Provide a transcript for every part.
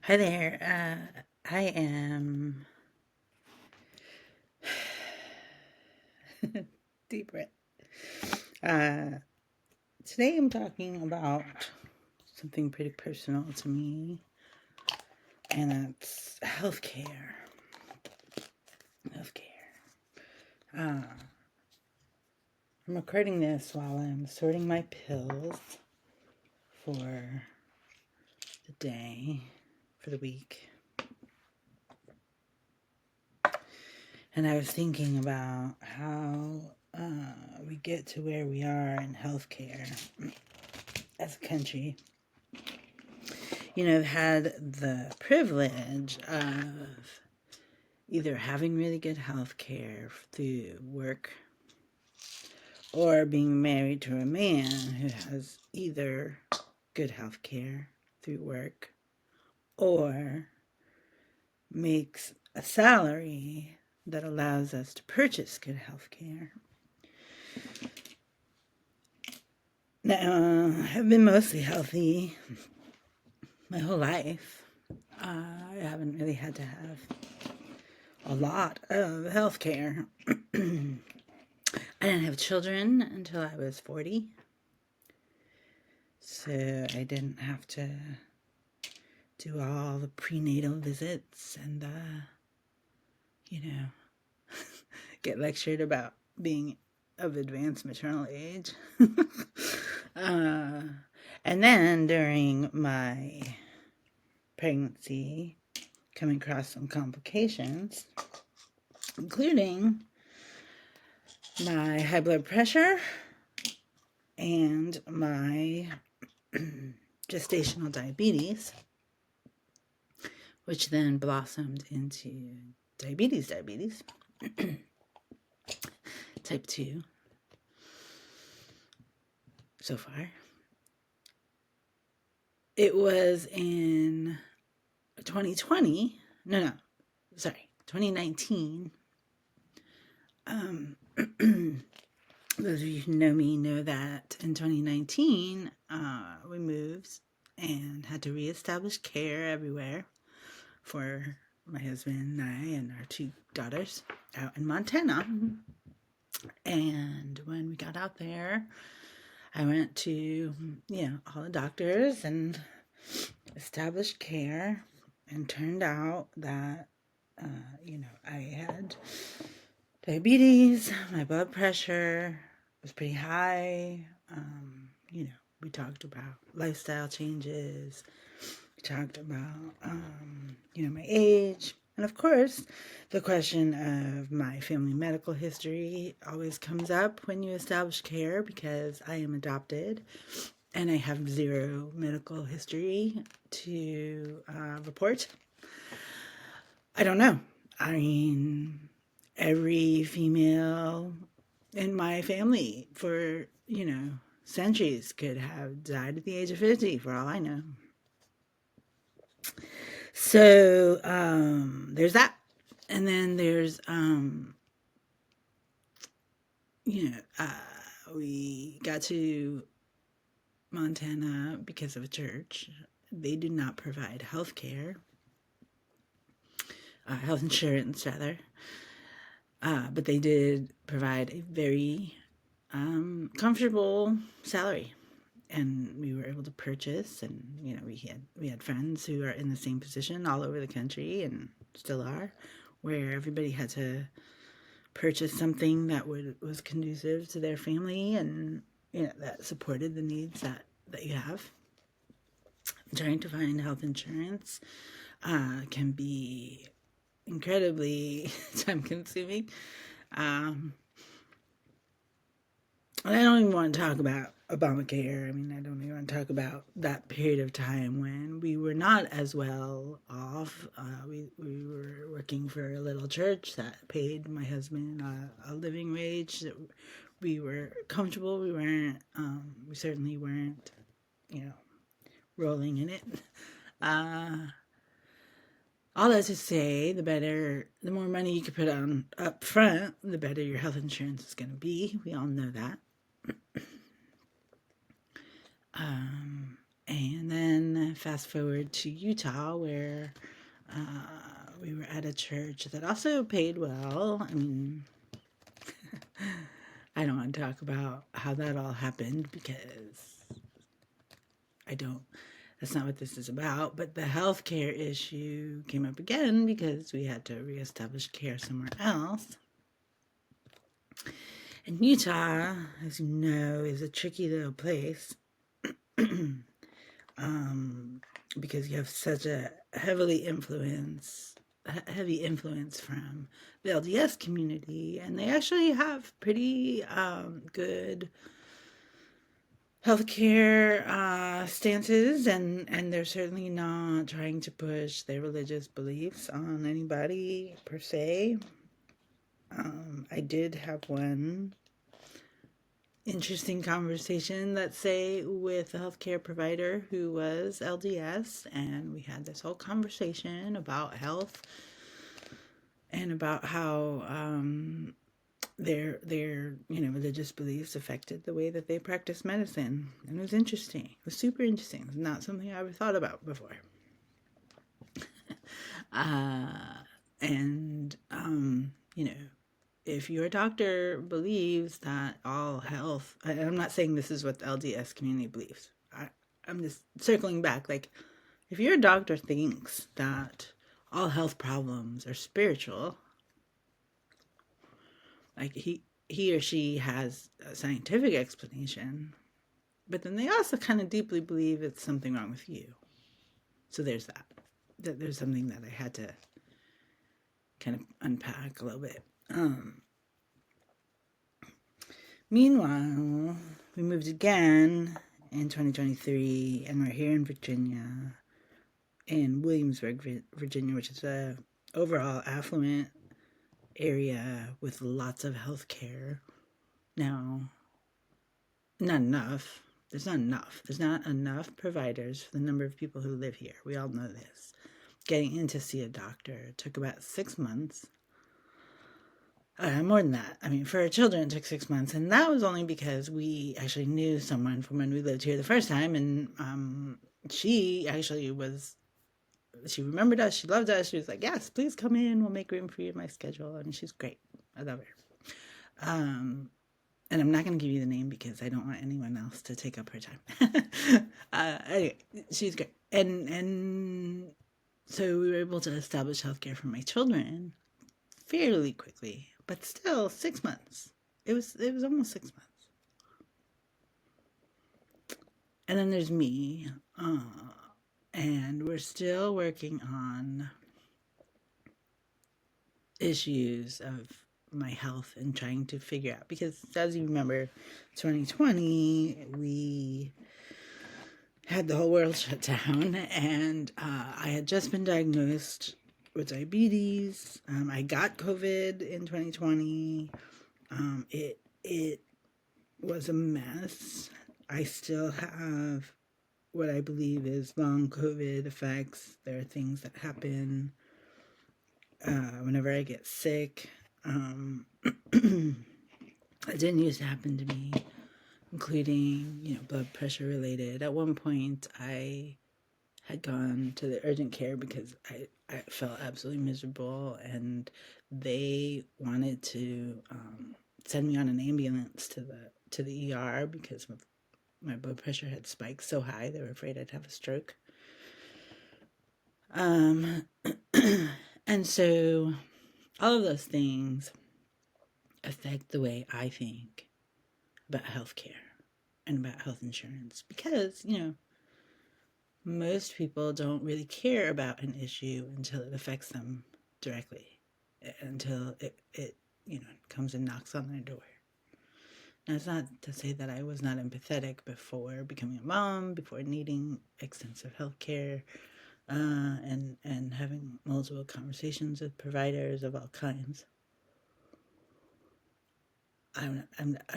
Hi there. I am deep breath. Uh, Today I'm talking about something pretty personal to me, and that's healthcare. Healthcare. Uh, I'm recording this while I'm sorting my pills for the day, for the week. And I was thinking about how we get to where we are in healthcare as a country. I've had the privilege of either having really good health care through work or being married to a man who has either good health care through work or makes a salary that allows us to purchase good health care. Now, I've been mostly healthy my whole life. I haven't really had to have a lot of health care. I didn't have children until I was 40. So I didn't have to do all the prenatal visits and, get lectured about being of advanced maternal age. And then during my pregnancy, coming across some complications, including my high blood pressure and my gestational diabetes, which then blossomed into diabetes, type 2 so far. It was in 2019. Those of you who know me know that in 2019, we moved and had to reestablish care everywhere for my husband and I and our 2 daughters out in Montana. And when we got out there, I went to, all the doctors and established care, and turned out that, I had diabetes, my blood pressure was pretty high. We talked about lifestyle changes. We talked about, my age. And of course, the question of my family medical history always comes up when you establish care, because I am adopted and I have 0 medical history to report. I don't know. I mean, every female in my family for, centuries could have died at the age of 50, for all I know. So there's that. And then there's, we got to Montana because of a church. They do not provide health care, health insurance rather, but they did provide a very comfortable salary, and we were able to purchase. And we had friends who are in the same position all over the country, and still are, where everybody had to purchase something that was conducive to their family, and that supported the needs that you have. Trying to find health insurance can be incredibly time consuming. And I don't even want to talk about Obamacare. I mean, I don't even want to talk about that period of time when we were not as well off. We were working for a little church that paid my husband a living wage. We were comfortable. We certainly weren't, rolling in it. All that to say, the more money you can put on up front, the better your health insurance is going to be. We all know that. And then fast forward to Utah, where we were at a church that also paid well. I mean, I don't want to talk about how that all happened because I don't, that's not what this is about. But the healthcare issue came up again because we had to reestablish care somewhere else. And Utah, as you know, is a tricky little place because you have such a heavy influence from the LDS community, and they actually have pretty good healthcare stances, and they're certainly not trying to push their religious beliefs on anybody per se. I did have one interesting conversation, let's say, with a healthcare provider who was LDS, and we had this whole conversation about health and about how their religious beliefs affected the way that they practice medicine. And it was interesting. It was super interesting. It's not something I ever thought about before. And if your doctor believes that all health, I'm not saying this is what the LDS community believes. I'm just circling back. Like, if your doctor thinks that all health problems are spiritual, like he or she has a scientific explanation, but then they also kind of deeply believe it's something wrong with you. So there's that. There's something that I had to kind of unpack a little bit. Meanwhile, we moved again in 2023, and we're here in Virginia, in Williamsburg, Virginia, which is a overall affluent area with lots of health care. Now, not enough. There's not enough providers for the number of people who live here. We all know this. Getting in to see a doctor took about 6 months. More than that. I mean, for our children, it took 6 months. And that was only because we actually knew someone from when we lived here the first time. And she actually she remembered us. She loved us. She was like, yes, please come in. We'll make room for you in my schedule. And she's great. I love her. And I'm not going to give you the name because I don't want anyone else to take up her time. Anyway, she's great. And so we were able to establish healthcare for my children fairly quickly, but still 6 months. It was almost 6 months. And then there's me, and we're still working on issues of my health and trying to figure out, because as you remember, 2020, we had the whole world shut down, and I had just been diagnosed with diabetes. I got COVID in 2020. It was a mess. I still have what I believe is long COVID effects. There are things that happen whenever I get sick. It didn't used to happen to me, including, blood pressure related. At one point, I had gone to the urgent care because I felt absolutely miserable, and they wanted to send me on an ambulance to the ER because my blood pressure had spiked so high they were afraid I'd have a stroke. And so all of those things affect the way I think about healthcare and about health insurance, because most people don't really care about an issue until it affects them directly, until it comes and knocks on their door. Now, it's not to say that I was not empathetic before becoming a mom, before needing extensive health care, and having multiple conversations with providers of all kinds. I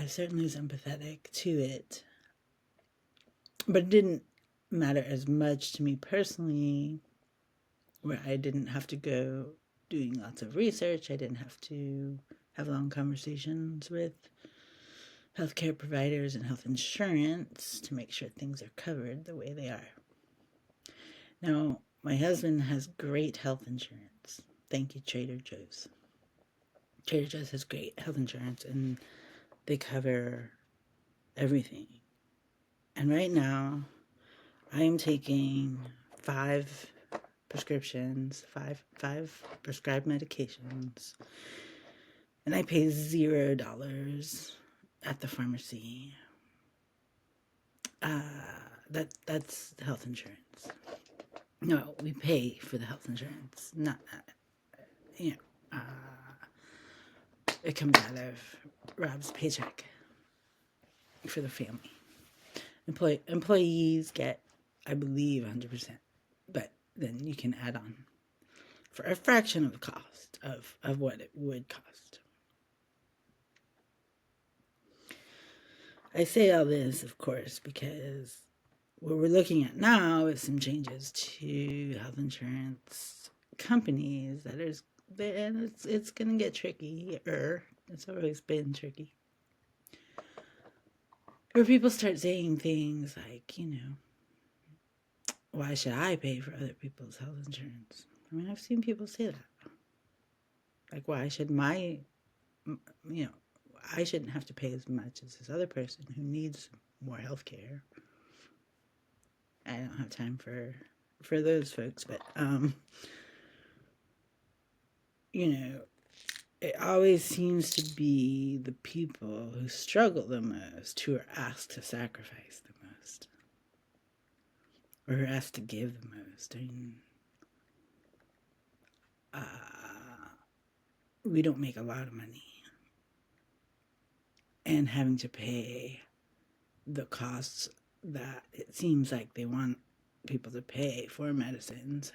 certainly was empathetic to it, but it didn't matter as much to me personally, where I didn't have to go doing lots of research. I didn't have to have long conversations with healthcare providers and health insurance to make sure things are covered the way they are. Now, my husband has great health insurance. Thank you, Trader Joe's. Trader Joe's has great health insurance, and they cover everything. And right now, I am taking 5 prescriptions, five prescribed medications, and I pay $0 at the pharmacy. That's health insurance. No, we pay for the health insurance, not it comes out of Rob's paycheck for the family. Employees get, I believe, 100%, but then you can add on for a fraction of the cost of what it would cost. I say all this, of course, because what we're looking at now is some changes to health insurance companies and it's going to get trickier. It's always been tricky. Where people start saying things like, why should I pay for other people's health insurance? I mean, I've seen people say that. Like, why should I shouldn't have to pay as much as this other person who needs more health care. I don't have time for those folks, but it always seems to be the people who struggle the most who are asked to sacrifice the most, or who are asked to give the most. I mean, we don't make a lot of money, and having to pay the costs that it seems like they want people to pay for medicines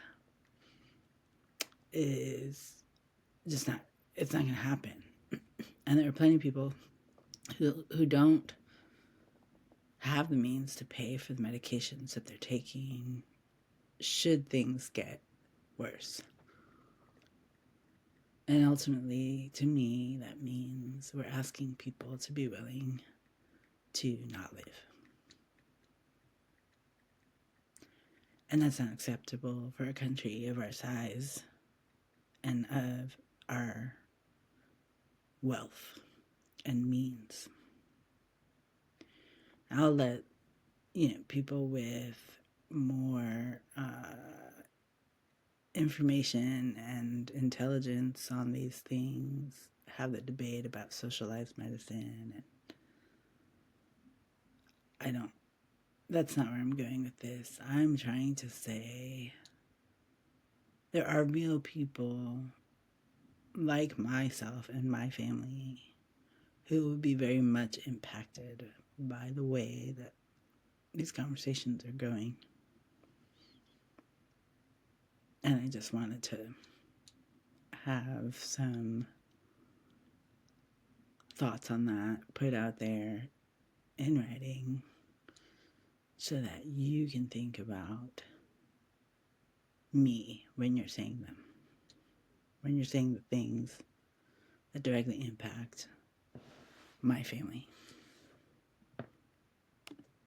is just not, it's not going to happen. And there are plenty of people who don't have the means to pay for the medications that they're taking should things get worse. And ultimately, to me, that means we're asking people to be willing to not live. And that's not acceptable for a country of our size and of our wealth and means. I'll let people with more information and intelligence on these things have the debate about socialized medicine, and that's not where I'm going with this. I'm trying to say there are real people like myself and my family who would be very much impacted by the way that these conversations are going. And I just wanted to have some thoughts on that put out there in writing so that you can think about me when you're saying them. When you're saying the things that directly impact my family.